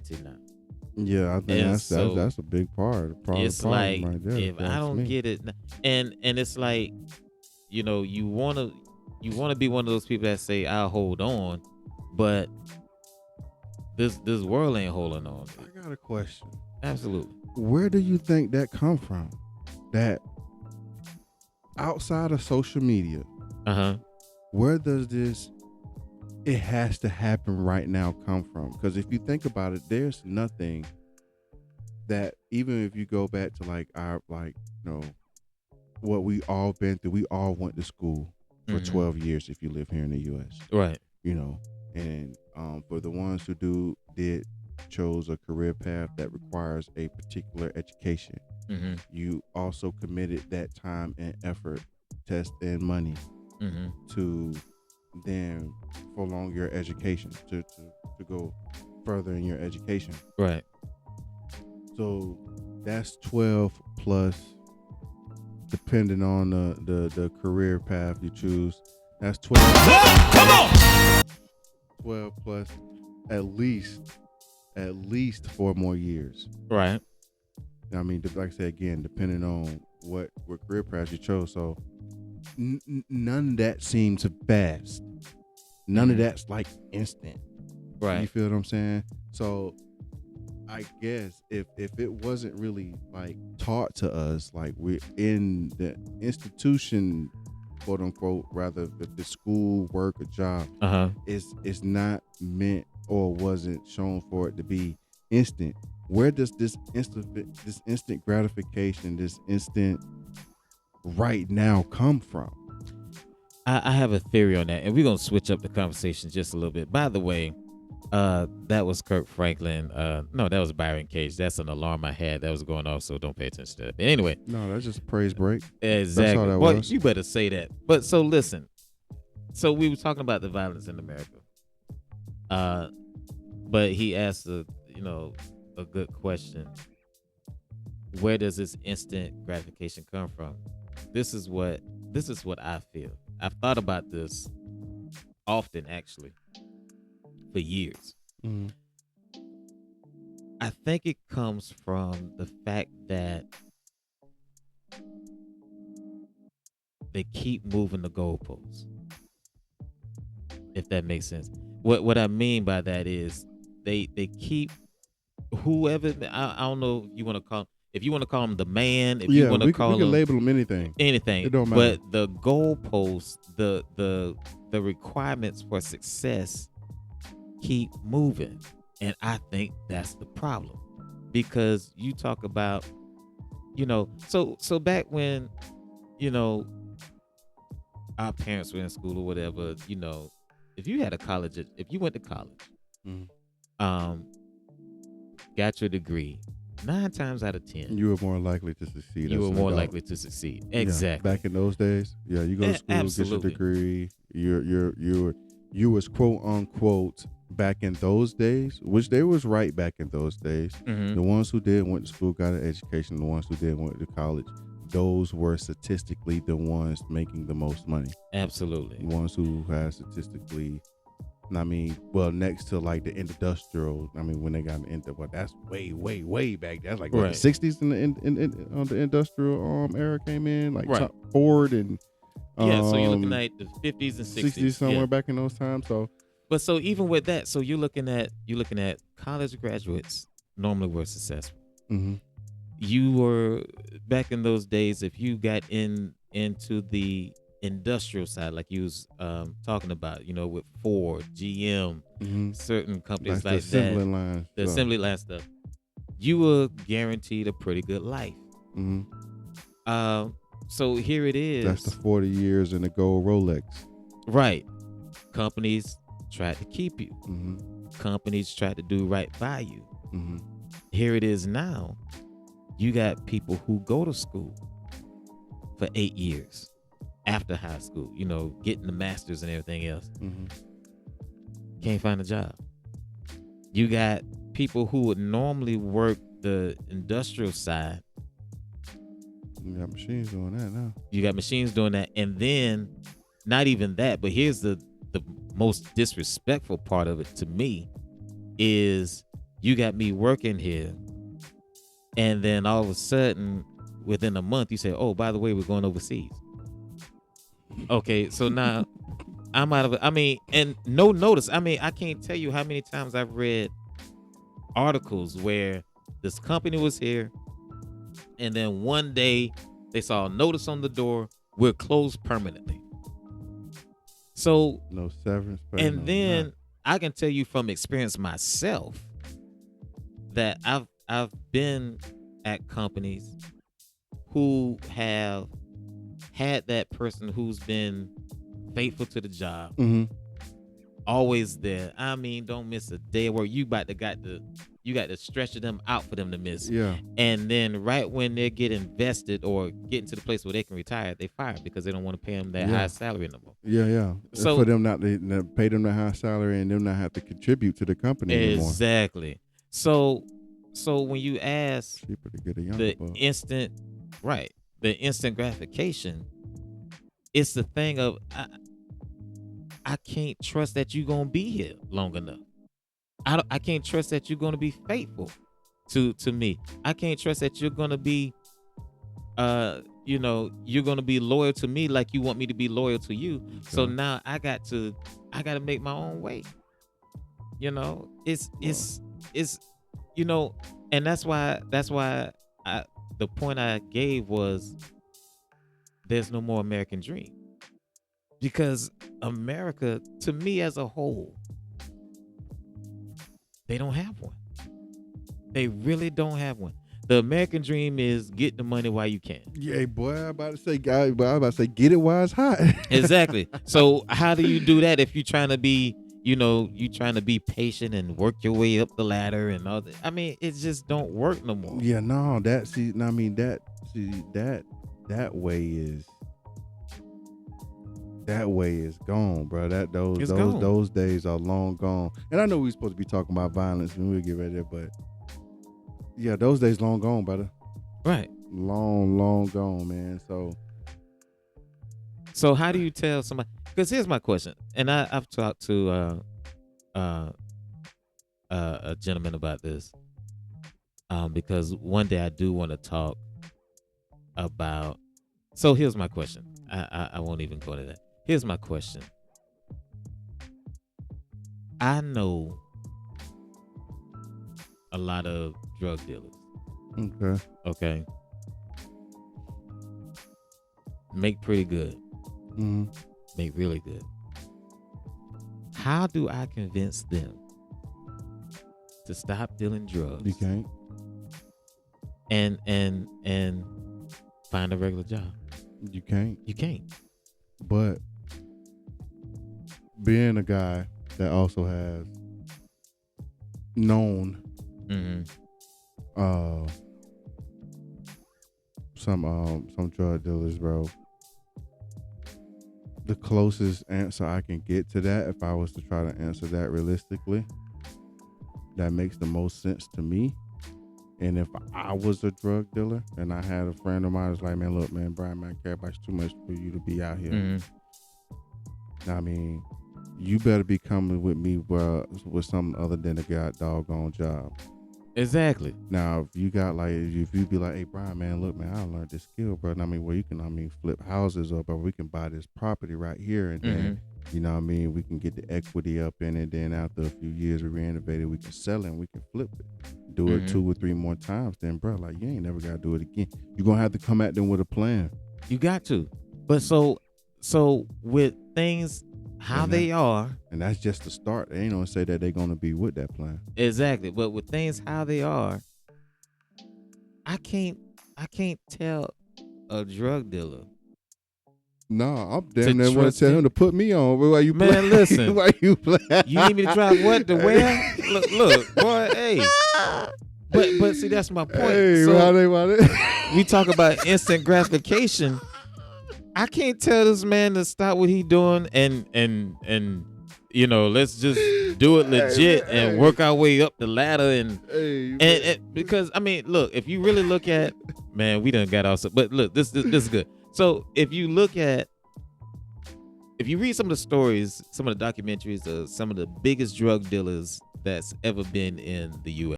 society now. Yeah, I think And that's so that's a big part. it's Problem like right there. if If you I ask don't me. get it, and it's like you wanna be one of those people that say I'll hold on, but this world ain't holding on. I got a question. Absolutely. Where do you think that come from? That outside of social media, Uh-huh. where does this it has to happen right now come from? Because if you think about it, there's nothing that even if you go back to like our what we all been through, we all went to school for Mhm. 12 years if you live here in the US. Right. And for the ones who did chose a career path that requires a particular education, Mhm. you also committed that time and effort, test and money Mhm. to then prolong your education to go further in your education. Right. So that's 12 plus, depending on the career path you choose. That's 12. Come on. 12 plus at least 4 more years. Right. I mean, like I said again, depending on what career path you chose. So none of that seems fast. None of that's like instant. Right. You feel what I'm saying? So I guess if it wasn't really like taught to us, like we're in the institution, quote unquote, rather if the school, work, or job, Uh-huh. is not meant or wasn't shown for it to be instant. Where does this instant gratification, this instant right now come from? I have a theory on that, and we're gonna switch up the conversation just a little bit. By the way, that was Kirk Franklin. No, that was Byron Cage. That's an alarm I had that was going off, so don't pay attention to that. But anyway, No, that's just a praise break. exactly. That's all that Well, was. you better say that. But so listen. So we were talking about the violence in America. But he asked a good question. Where does this instant gratification come from? This is what I feel. I've thought about this often, actually, for years. Mm. I think it comes from the fact that they keep moving the goalposts. If that makes sense. What I mean by that is they keep whoever I don't know if you want to call him the man, if you Yeah, want to we call can him label them anything. anything, It don't matter. but the goalposts, the requirements for success keep moving, and I think that's the problem because you talk about so back when our parents were in school or whatever, if you went to college, Mm. um, got your degree, 9 times out of 10, You were more likely to succeed. you as were an more adult. likely to succeed. Yeah, Exactly. back in those days, yeah, you go to school, Absolutely. get your degree. You was quote unquote back in those days, which they was right back in those days. Mm-hmm. The ones who did went to school, got an education. The ones who did went to college. Those were statistically the ones making the most money. Absolutely. The ones who had statistically, I mean, well, next to like the industrial. I mean, when they got into, well, that's way back. That's like what, Right. the '60s in the industrial era came in, like Right. Ford and Yeah, so you're looking at the 50s and 60s. somewhere Yeah. back in those times. So, But so even with that, so you're looking at college graduates normally were successful. mm-hmm. You were back in those days, if you got into the industrial side, like you was talking about, with Ford, GM, Mm-hmm. certain companies the like assembly that, line, the assembly line stuff, you were guaranteed a pretty good life. Mm-hmm. So here it is. That's the 40 years in the gold Rolex. Right. Companies tried to keep you. Mm-hmm. Companies tried to do right by you. Mm-hmm. Here it is now. You got people who go to school for 8 years after high school, getting the masters and everything else. Mm-hmm. Can't find a job. You got people who would normally work the industrial side. You got machines doing that now. You got machines doing that. And then not even that, but here's the most disrespectful part of it to me is you got me working here, and then all of a sudden, within a month, you say, "Oh, by the way, we're going overseas." Okay, so now I'm out of it. I mean, and no notice. I mean, I can't tell you how many times I've read articles where this company was here, and then one day they saw a notice on the door, "We're closed permanently." So, No severance pay. and No then nothing. I can tell you from experience myself that I've been at companies who have had that person who's been faithful to the job, Mm-hmm. always there. I mean, don't miss a day of work. You got to stretch them out for them to miss. Yeah. And then right when they get invested or getting to the place where they can retire, they fire because they don't want to pay them that Yeah. high salary no more. Yeah. So for them not to pay them the high salary and them not have to contribute to the company anymore. exactly. So when you ask Cheaper to get a younger the buck. the instant gratification, it's the thing of I can't trust that you're gonna be here long enough. I can't trust that you're gonna be faithful to me. I can't trust that you're gonna be you're gonna be loyal to me like you want me to be loyal to you. So Okay. now I got to make my own way. It's and that's why I the point I gave was there's no more American dream. Because America, to me as a whole, they don't have one. They really don't have one. The American dream is get the money while you can. Yeah, boy, I'm about to say, get it while it's hot. Exactly. So how do you do that if you're trying to be, you trying to be patient and work your way up the ladder and all that? I mean, it just don't work no more. Yeah, no, that way is gone, bro. It's gone. Those days are long gone. And I know we're supposed to be talking about violence and we'll get ready there, but yeah, those days long gone, brother. Right. Long gone, man. So how do you tell somebody? Because here's my question, and I've talked to a gentleman about this, because one day I do want to talk about. So here's my question. I won't even go to that. Here's my question. I know a lot of drug dealers. Okay. Okay. Make pretty good. Mm-hmm. Make really good. How do I convince them to stop dealing drugs You can't. and find a regular job? You can't. You can't. But being a guy that also has known some drug dealers, bro, the closest answer I can get to that, if I was to try to answer that realistically, that makes the most sense to me. And if I was a drug dealer and I had a friend of mine who's like, man, look, man, Brian, man, I care about you too much for you to be out here. I mean, you better be coming with me, bro, with something other than a doggone job. Exactly. Now, if you got like, if you be like, hey, Brian, man, look, man, I learned this skill, bro. And I mean, where you can, flip houses up, or we can buy this property right here, and then, you know what I mean, we can get the equity up in it. Then after a few years we renovate it, we can sell it and we can flip it. Do it 2 or 3 more times. Then, bro, like, you ain't never got to do it again. You're going to have to come at them with a plan. You got to. But so with things how they are. And that's just the start. They ain't gonna say that they're gonna be with that plan. Exactly. But with things how they are, I can't tell a drug dealer. No, I'm damn near want to tell him him to put me on. Why you play? Man, listen. Why you play? You need me to drive what to where? Look, boy, hey. But see, that's my point. Hey, so, we talk about instant gratification. I can't tell this man to stop what he doing and let's just do it legit and work our way up the ladder and because I mean, look, if you really look at, man, we done got also, but look, this is good. So if you look at if you read some of the stories, some of the documentaries of some of the biggest drug dealers that's ever been in the U.S.